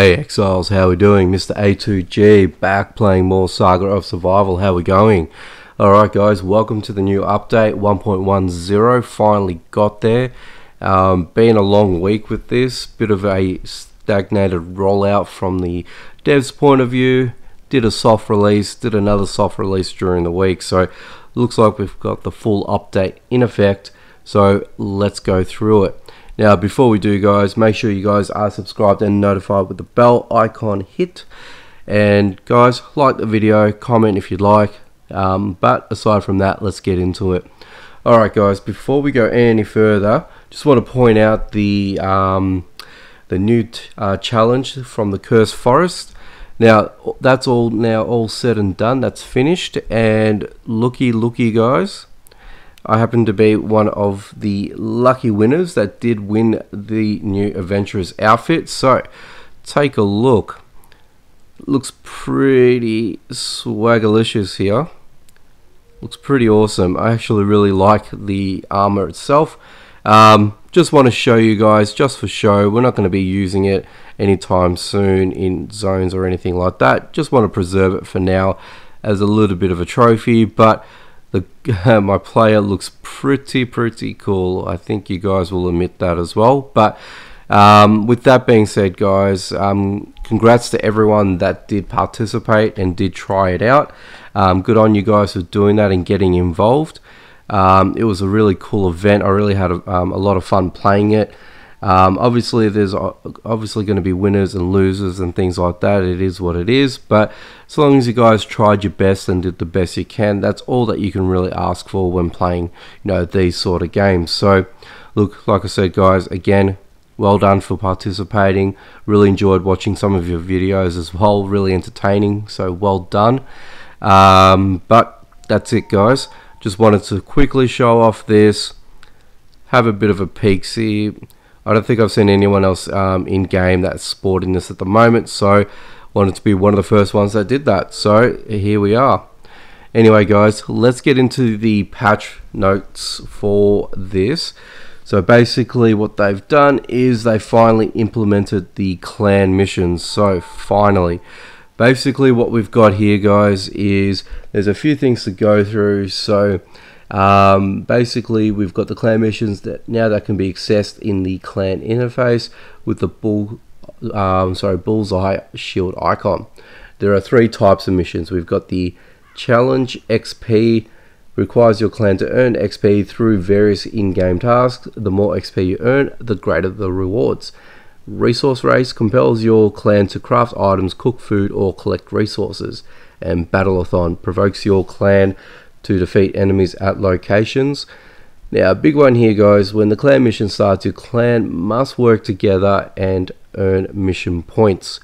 Hey Exiles, how we doing? Mr. A2G back playing more Saga of Survival. How we going? Alright guys, welcome to the new update 1.10. Finally got there. Been a long week with this, bit of a stagnated rollout from the devs point of view. Did a soft release, did another soft release during the week, so looks like we've got the full update in effect. So let's go through it. Now before we do guys, make sure you guys are subscribed and notified with the bell icon hit, and guys, like the video, comment if you'd like, but aside from that, let's get into it. Alright guys, before we go any further, just want to point out the new challenge from the Cursed Forest. Now that's all said and done, that's finished, and looky guys, I happen to be one of the lucky winners that did win the new Adventurer's outfit. So take a look. Looks pretty swagalicious here. Looks pretty awesome. I actually really like the armor itself. Just want to show you guys, just for show. We're not going to be using it anytime soon in zones or anything like that. Just want to preserve it for now as a little bit of a trophy, but my player looks pretty cool. I think you guys will admit that as well. But with that being said guys, congrats to everyone that did participate and did try it out. Good on you guys for doing that and getting involved. It was a really cool event. I really had a lot of fun playing it. Obviously there's obviously going to be winners and losers and things like that. It is what it is, but as long as you guys tried your best and did the best you can, that's all that you can really ask for when playing, you know, these sort of games. So look, like I said guys, again, well done for participating. Really enjoyed watching some of your videos as well, really entertaining, so well done. But that's it guys, just wanted to quickly show off this, have a bit of a peek. See, I don't think I've seen anyone else in game that's sporting this at the moment, so wanted to be one of the first ones that did that. So here we are. Anyway guys, let's get into the patch notes for this. So basically what they've done is they finally implemented the clan missions. So finally, basically what we've got here guys is there's a few things to go through. So basically we've got the clan missions that can be accessed in the clan interface with the bullseye shield icon. There are three types of missions. We've got the challenge XP, requires your clan to earn XP through various in-game tasks. The more XP you earn, the greater the rewards. Resource race compels your clan to craft items, cook food, or collect resources. And battleathon provokes your clan to defeat enemies at locations. Now a big one here guys, when the clan mission starts, your clan must work together and earn mission points.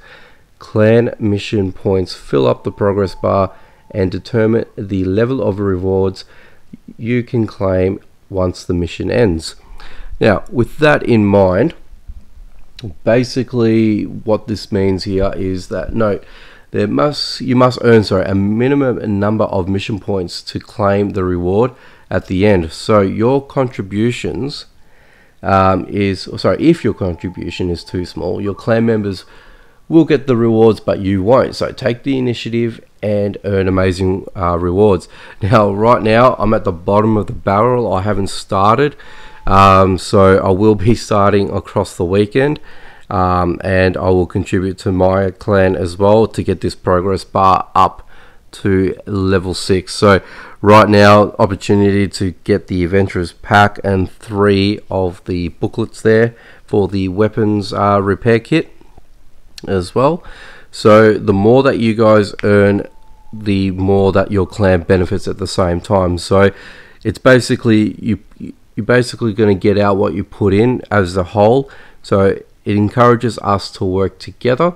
Clan mission points fill up the progress bar and determine the level of rewards you can claim once the mission ends. Now with that in mind, basically what this means here is that note, you must earn a minimum number of mission points to claim the reward at the end. So your contributions if your contribution is too small, your clan members will get the rewards but you won't. So take the initiative and earn amazing rewards. Now right now I'm at the bottom of the barrel. I haven't started, so I will be starting across the weekend. And I will contribute to my clan as well to get this progress bar up to level 6. So right now, opportunity to get the Adventurer's pack and 3 of the booklets there for the weapons repair kit as well. So the more that you guys earn, the more that your clan benefits at the same time. So it's basically you're basically going to get out what you put in as a whole. So it encourages us to work together,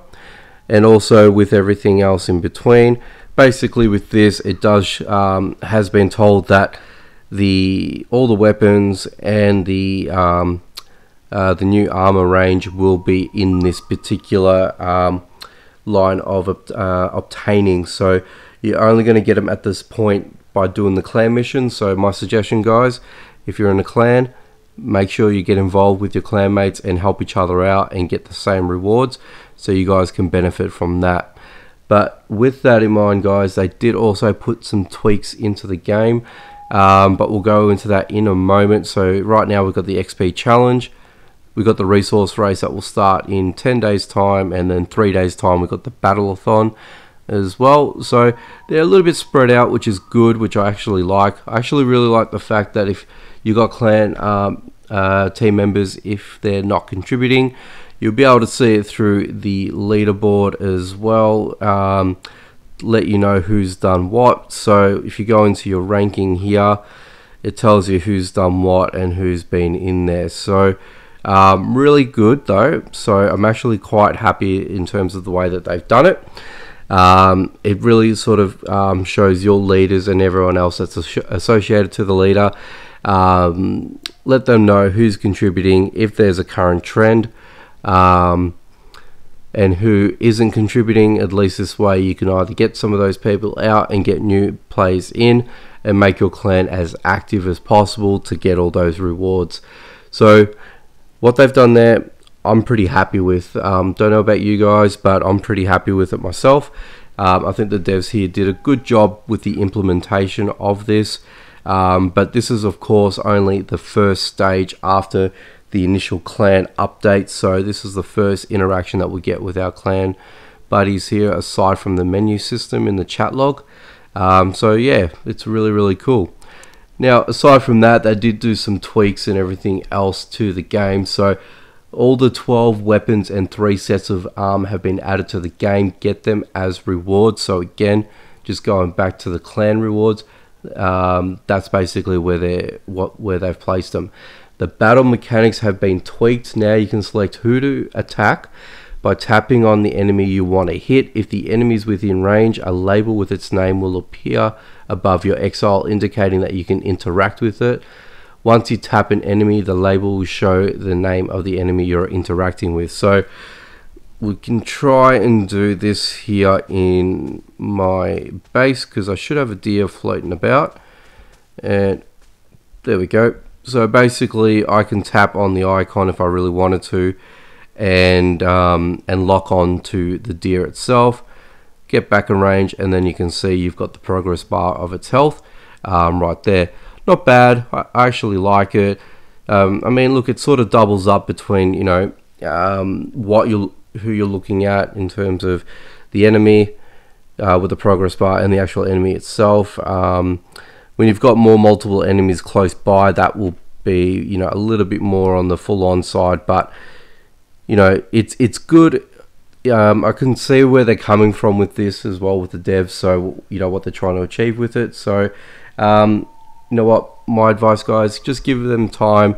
and also with everything else in between. Basically with this, it does has been told that all the weapons and the new armor range will be in this particular line of obtaining. So you're only going to get them at this point by doing the clan mission. So my suggestion guys, if you're in a clan, make sure you get involved with your clanmates and help each other out and get the same rewards. so you guys can benefit from that. But with that in mind, guys, they did also put some tweaks into the game, but we'll go into that in a moment. So right now we've got the XP challenge, we've got the resource race that will start in 10 days time, and then 3 days time we've got the battle-a-thon as well. So they're a little bit spread out, which is good, which I actually like. I actually really like the fact that if you got clan team members, if they're not contributing, you'll be able to see it through the leaderboard as well, let you know who's done what. So if you go into your ranking here, it tells you who's done what and who's been in there. So really good though. So I'm actually quite happy in terms of the way that they've done it. It really sort of shows your leaders and everyone else that's associated to the leader. Let them know who's contributing, if there's a current trend, and who isn't contributing. At least this way you can either get some of those people out and get new players in and make your clan as active as possible to get all those rewards. So what they've done there, I'm pretty happy with. Don't know about you guys, but I'm pretty happy with it myself. I think the devs here did a good job with the implementation of this, but this is of course only the first stage after the initial clan update. So this is the first interaction that we get with our clan buddies here, aside from the menu system in the chat log. So yeah, it's really cool. Now aside from that, they did do some tweaks and everything else to the game. So all the 12 weapons and 3 sets of armor have been added to the game. Get them as rewards. So again, just going back to the clan rewards, that's basically where they've placed them. The battle mechanics have been tweaked. Now you can select who to attack by tapping on the enemy you want to hit. If the enemy is within range, a label with its name will appear above your exile, indicating that you can interact with it. Once you tap an enemy, the label will show the name of the enemy you're interacting with. So we can try and do this here in my base, because I should have a deer floating about, and there we go. So basically I can tap on the icon if I really wanted to, and lock on to the deer itself, get back in range, and then you can see you've got the progress bar of its health right there. Not bad. I actually like it. I mean, look, it sort of doubles up between, you know, who you're looking at in terms of the enemy with the progress bar and the actual enemy itself. When you've got multiple enemies close by, that will be, you know, a little bit more on the full-on side, but you know, it's good. I can see where they're coming from with this as well, with the devs. So you know what they're trying to achieve with it. So you know what, my advice, guys, just give them time.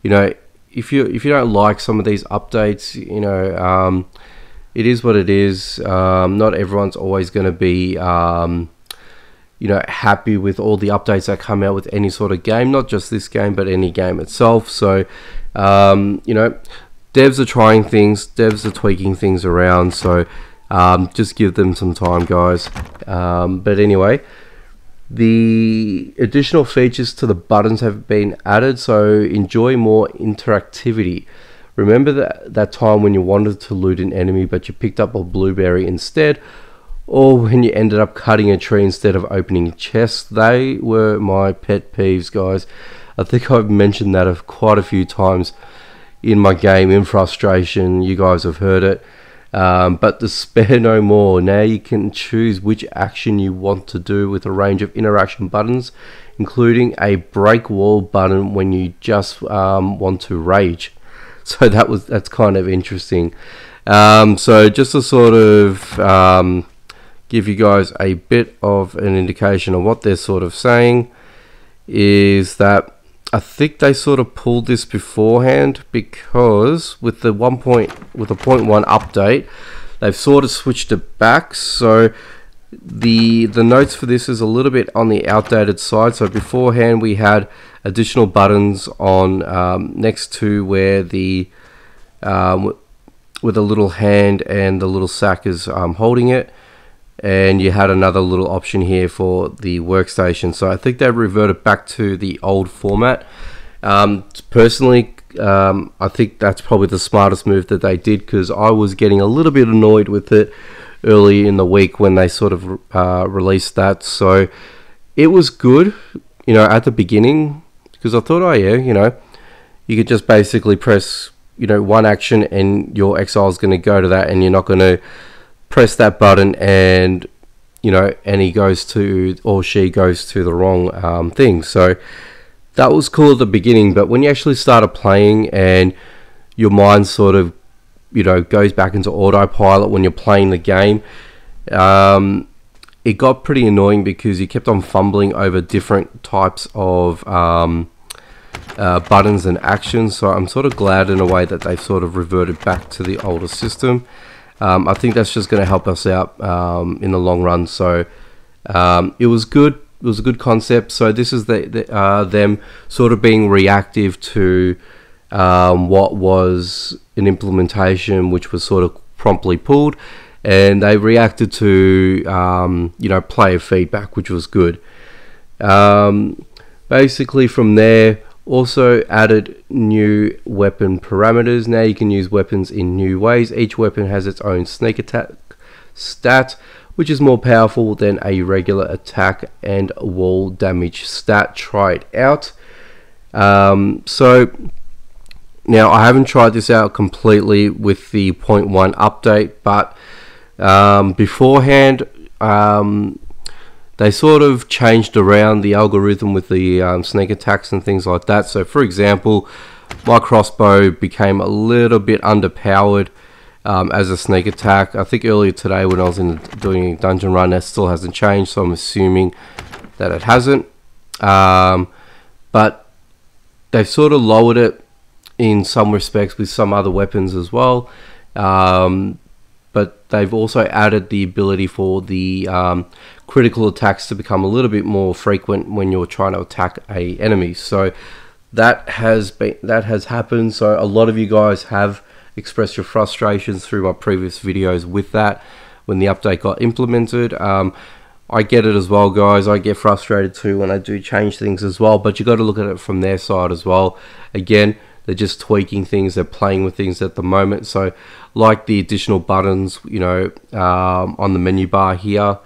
You know, if you don't like some of these updates, you know, it is what it is. Not everyone's always going to be you know, happy with all the updates that come out with any sort of game, not just this game but any game itself. So you know, devs are trying things, devs are tweaking things around, so just give them some time, guys. But anyway, the additional features to the buttons have been added, so enjoy more interactivity. Remember that time when you wanted to loot an enemy but you picked up a blueberry instead, or when you ended up cutting a tree instead of opening chests? They were my pet peeves, guys. I think I've mentioned that quite a few times in my game, in frustration. You guys have heard it. But despair no more. Now you can choose which action you want to do with a range of interaction buttons, including a break wall button when you just want to rage. So that's kind of interesting. So just to sort of give you guys a bit of an indication of what they're sort of saying, is that I think they sort of pulled this beforehand, because with the 0.1 update, they've sort of switched it back. So the notes for this is a little bit on the outdated side. So beforehand we had additional buttons on next to where the with a little hand and the little sack is holding it, and you had another little option here for the workstation. So I think they reverted back to the old format. Personally, I think that's probably the smartest move that they did, because I was getting a little bit annoyed with it early in the week when they sort of released that. So it was good, at the beginning, because I thought, oh yeah, you could just basically press, one action and your exile is going to go to that, and you're not going to press that button and, and he goes to, or she goes to the wrong thing. So that was cool at the beginning, but when you actually started playing and your mind sort of, goes back into autopilot when you're playing the game, it got pretty annoying because you kept on fumbling over different types of buttons and actions. So I'm sort of glad in a way that they've sort of reverted back to the older system. I think that's just going to help us out in the long run. So it was good. It was a good concept. So this is them sort of being reactive to what was an implementation which was sort of promptly pulled, and they reacted to player feedback, which was good. Basically from there, also added new weapon parameters. Now you can use weapons in new ways. Each weapon has its own sneak attack stat, which is more powerful than a regular attack and wall damage stat. Try it out. So now I haven't tried this out completely with the 0.1 update, but beforehand they sort of changed around the algorithm with the sneak attacks and things like that. So for example, my crossbow became a little bit underpowered as a sneak attack. I think earlier today when I was doing a dungeon run, that still hasn't changed, so I'm assuming that it hasn't. But they've sort of lowered it in some respects with some other weapons as well. But they've also added the ability for the critical attacks to become a little bit more frequent when you're trying to attack a enemy. So that has happened. So a lot of you guys have expressed your frustrations through my previous videos with that when the update got implemented. I get it as well, guys. I get frustrated too when I do change things as well, but you got to look at it from their side as well. Again, they're just tweaking things, they're playing with things at the moment. So like the additional buttons, on the menu bar here,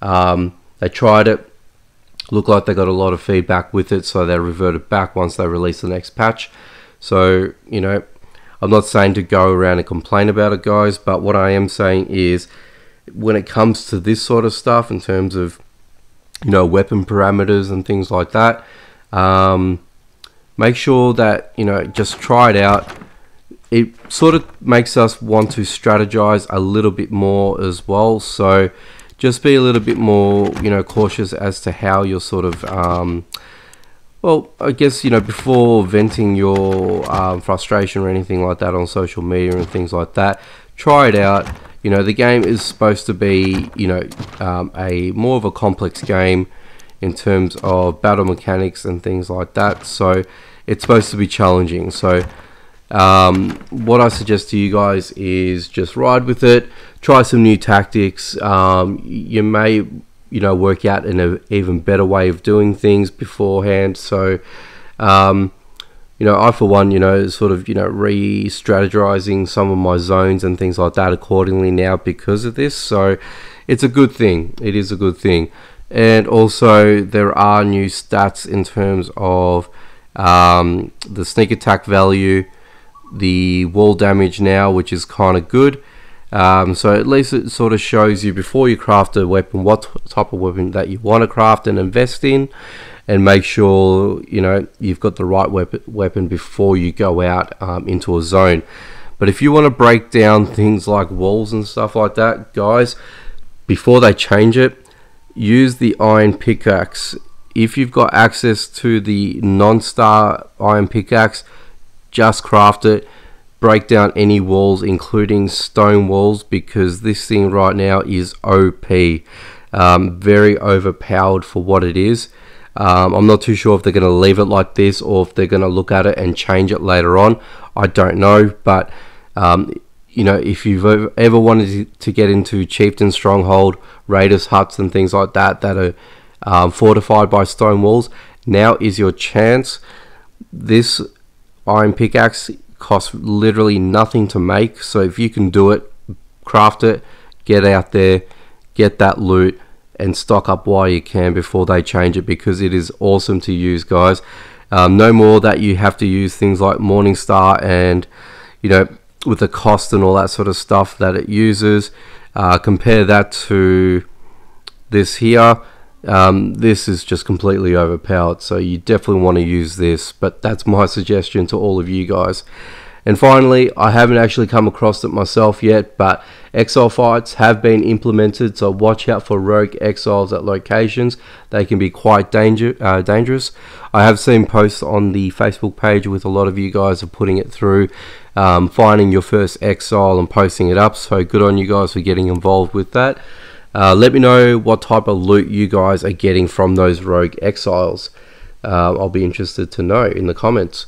they tried it, looked like they got a lot of feedback with it, so they reverted back once they release the next patch. So I'm not saying to go around and complain about it, guys, but what I am saying is when it comes to this sort of stuff in terms of weapon parameters and things like that, make sure that just try it out. It sort of makes us want to strategize a little bit more as well, so just be a little bit more cautious as to how you're sort of well, I guess before venting your frustration or anything like that on social media and things like that, try it out. The game is supposed to be a more of a complex game in terms of battle mechanics and things like that, so it's supposed to be challenging. So what I suggest to you guys is just ride with it, try some new tactics. You may work out in an even better way of doing things beforehand. So I for one sort of re-strategizing some of my zones and things like that accordingly now because of this. So it's a good thing. It is a good thing. And also there are new stats in terms of the sneak attack value, the wall damage now, which is kind of good. So at least it sort of shows you before you craft a weapon what type of weapon that you want to craft and invest in, and make sure you've got the right weapon before you go out into a zone. But if you want to break down things like walls and stuff like that, guys, before they change it, use the iron pickaxe. If you've got access to the non-star iron pickaxe, just craft it. Break down any walls, including stone walls, because this thing right now is OP. Very overpowered for what it is. I'm not too sure if they're going to leave it like this or if they're going to look at it and change it later on. I don't know, but if you've ever wanted to get into chieftain stronghold, raiders huts and things like that are fortified by stone walls, now is your chance. This iron pickaxe costs literally nothing to make, so if you can do it, craft it, get out there, get that loot, and stock up while you can before they change it, because it is awesome to use, guys. No more that you have to use things like Morningstar and, you know, with the cost and all that sort of stuff that it uses. Compare that to this here. This is just completely overpowered, so you definitely want to use this, but that's my suggestion to all of you guys. And finally, I haven't actually come across it myself yet, but exile fights have been implemented, so watch out for rogue exiles at locations. They can be quite dangerous. I have seen posts on the Facebook page with a lot of you guys are putting it through, finding your first exile and posting it up, so good on you guys for getting involved with that. Let me know what type of loot you guys are getting from those rogue exiles. I'll be interested to know in the comments.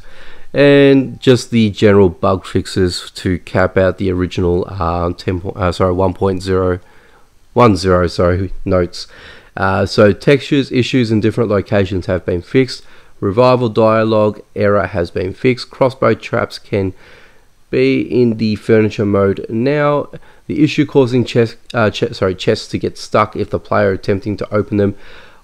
And just the general bug fixes to cap out the original 1.010 notes. So textures, issues in different locations have been fixed. Revival dialogue error has been fixed. Crossbow traps can be in the furniture mode now. The issue causing chests to get stuck if the player attempting to open them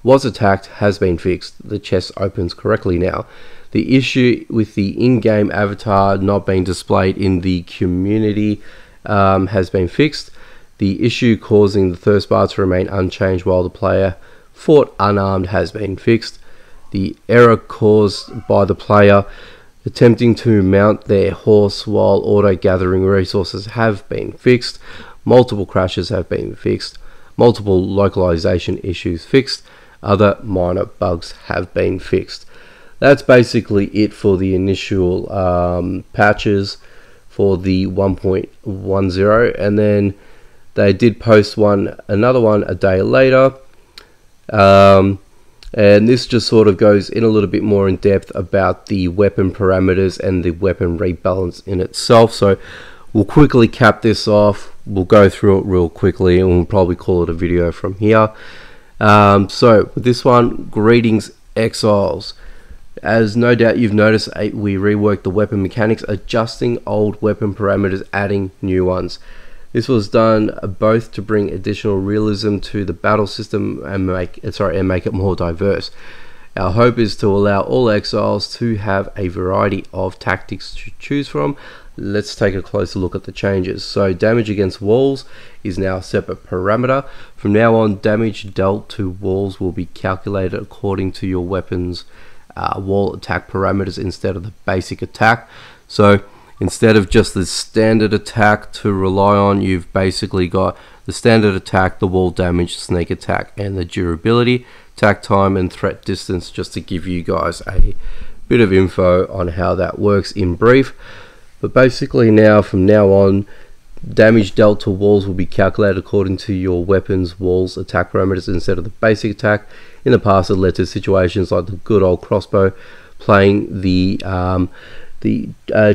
was attacked has been fixed. The chest opens correctly now. The issue with the in-game avatar not being displayed in the community has been fixed. The issue causing the thirst bar to remain unchanged while the player fought unarmed has been fixed. The error caused by the player attempting to mount their horse while auto-gathering resources have been fixed. Multiple crashes have been fixed. Multiple localization issues fixed. Other minor bugs have been fixed. That's basically it for the initial patches for the 1.10, and then they did post another one a day later, and this just sort of goes in a little bit more in depth about the weapon parameters and the weapon rebalance in itself. So we'll quickly cap this off, we'll go through it real quickly, and we'll probably call it a video from here. So with this one, greetings exiles. As no doubt you've noticed, we reworked the weapon mechanics, adjusting old weapon parameters, adding new ones. This was done both to bring additional realism to the battle system and make it more diverse. Our hope is to allow all exiles to have a variety of tactics to choose from. Let's take a closer look at the changes. So damage against walls is now a separate parameter. From now on, damage dealt to walls will be calculated according to your weapon's wall attack parameters instead of the basic attack. So instead of just the standard attack to rely on, you've basically got the standard attack, the wall damage, sneak attack, and the durability, attack time, and threat distance, just to give you guys a bit of info on how that works in brief. But basically now, from now on, damage dealt to walls will be calculated according to your weapon's walls attack parameters instead of the basic attack. In the past, it led to situations like the good old crossbow playing the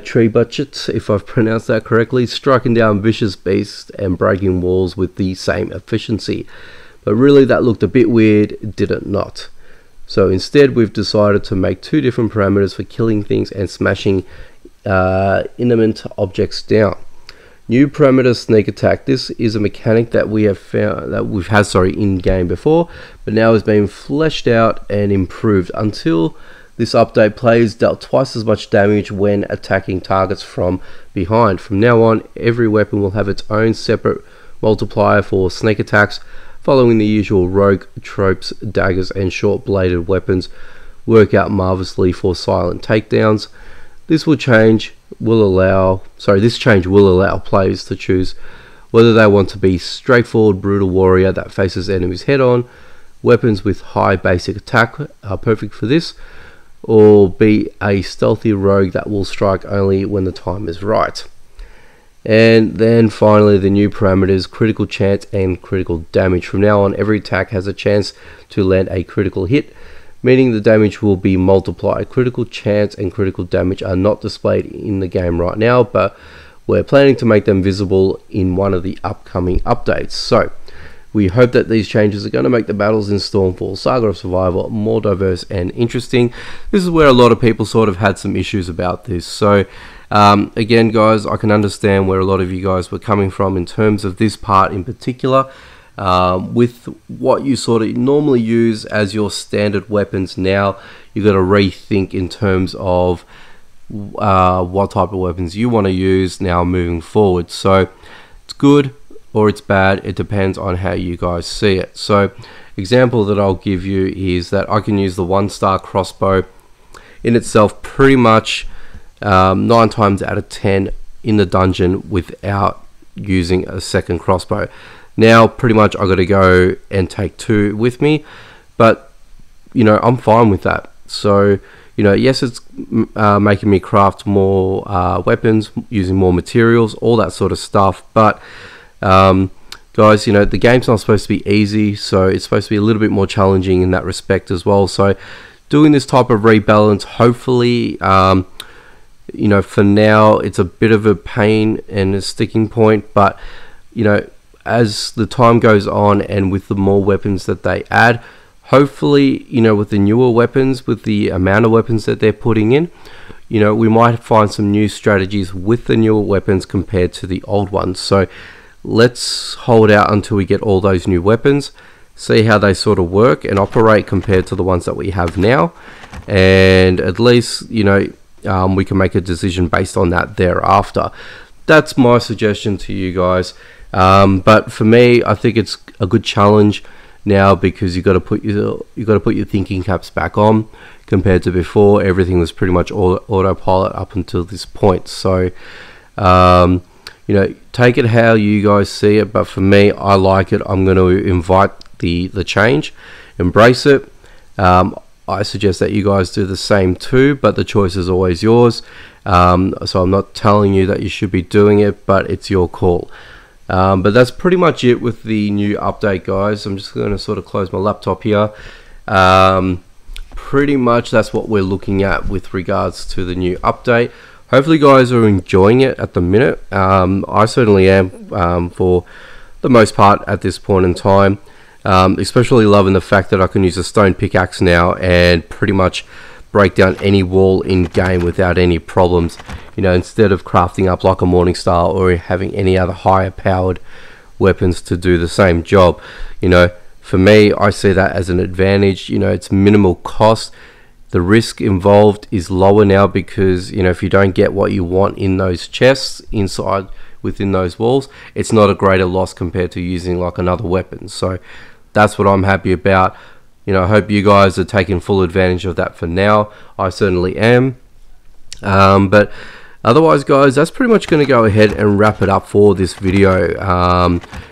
tree budget, if I've pronounced that correctly, striking down vicious beasts and breaking walls with the same efficiency. But really that looked a bit weird, did it not? So instead we've decided to make two different parameters for killing things and smashing inanimate objects down. New parameter sneak attack. This is a mechanic that we have found that we've had in game before, but now is being fleshed out and improved. Until this update, players dealt twice as much damage when attacking targets from behind. From now on, every weapon will have its own separate multiplier for sneak attacks, following the usual rogue tropes. Daggers and short bladed weapons work out marvelously for silent takedowns. This change will allow players to choose whether they want to be straightforward brutal warrior that faces enemies head on. Weapons with high basic attack are perfect for this, or be a stealthy rogue that will strike only when the time is right. And then finally, the new parameters, critical chance and critical damage. From now on, every attack has a chance to land a critical hit, meaning the damage will be multiplied. Critical chance and critical damage are not displayed in the game right now, but we're planning to make them visible in one of the upcoming updates. So We hope that these changes are going to make the battles in Stormfall Saga of Survival more diverse and interesting. This is where a lot of people sort of had some issues about this. So again, guys, I can understand where a lot of you guys were coming from in terms of this part in particular. With what you sort of normally use as your standard weapons now, you got to rethink in terms of what type of weapons you want to use now moving forward. So it's good or it's bad, it depends on how you guys see it. So example that I'll give you is that I can use the 1-star crossbow in itself pretty much 9 times out of 10 in the dungeon without using a second crossbow. Now pretty much I got to go and take 2 with me, but you know, I'm fine with that. So you know, yes, it's making me craft more weapons using more materials, all that sort of stuff, but guys, you know, the game's not supposed to be easy, so it's supposed to be a little bit more challenging in that respect as well. So doing this type of rebalance, hopefully you know, for now it's a bit of a pain and a sticking point, but you know, as the time goes on and with the more weapons that they add, hopefully, you know, with the newer weapons, with the amount of weapons that they're putting in, you know, we might find some new strategies with the newer weapons compared to the old ones. So let's hold out until we get all those new weapons, see how they sort of work and operate compared to the ones that we have now, and at least, you know, we can make a decision based on that thereafter. That's my suggestion to you guys. But for me, I think it's a good challenge now, because you got to put your thinking caps back on compared to before. Everything was pretty much autopilot up until this point. So you know, take it how you guys see it, but for me, I like it. I'm going to invite the change, embrace it. I suggest that you guys do the same too, but the choice is always yours. So I'm not telling you that you should be doing it, but it's your call. But that's pretty much it with the new update, guys. I'm just going to sort of close my laptop here. Pretty much that's what we're looking at with regards to the new update. Hopefully guys are enjoying it at the minute. I certainly am, for the most part at this point in time. Especially loving the fact that I can use a stone pickaxe now and pretty much break down any wall in game without any problems, you know, instead of crafting up like a Morningstar or having any other higher powered weapons to do the same job. You know, for me, I see that as an advantage. You know, it's minimal cost. The risk involved is lower now, because you know, if you don't get what you want in those chests inside within those walls, it's not a greater loss compared to using like another weapon. So that's what I'm happy about. You know, I hope you guys are taking full advantage of that for now. I certainly am. But otherwise, guys, that's pretty much going to go ahead and wrap it up for this video.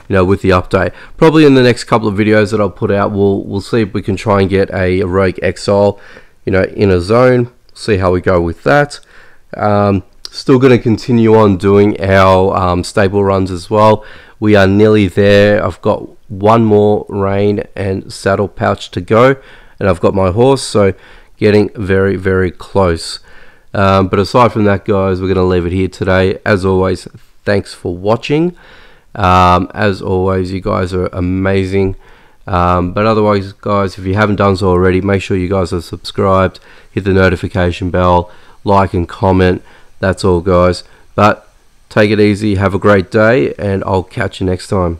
You know, with the update, probably in the next couple of videos that I'll put out, we'll see if we can try and get a rogue exile, you know, in a zone. See how we go with that. Still going to continue on doing our stable runs as well. We are nearly there. I've got one more rein and saddle pouch to go, and I've got my horse, so getting very, very close. But aside from that, guys, we're going to leave it here today. As always, thanks for watching. As always, you guys are amazing. But otherwise, guys, if you haven't done so already, make sure you guys are subscribed, hit the notification bell, like and comment. That's all, guys. But take it easy, have a great day, and I'll catch you next time.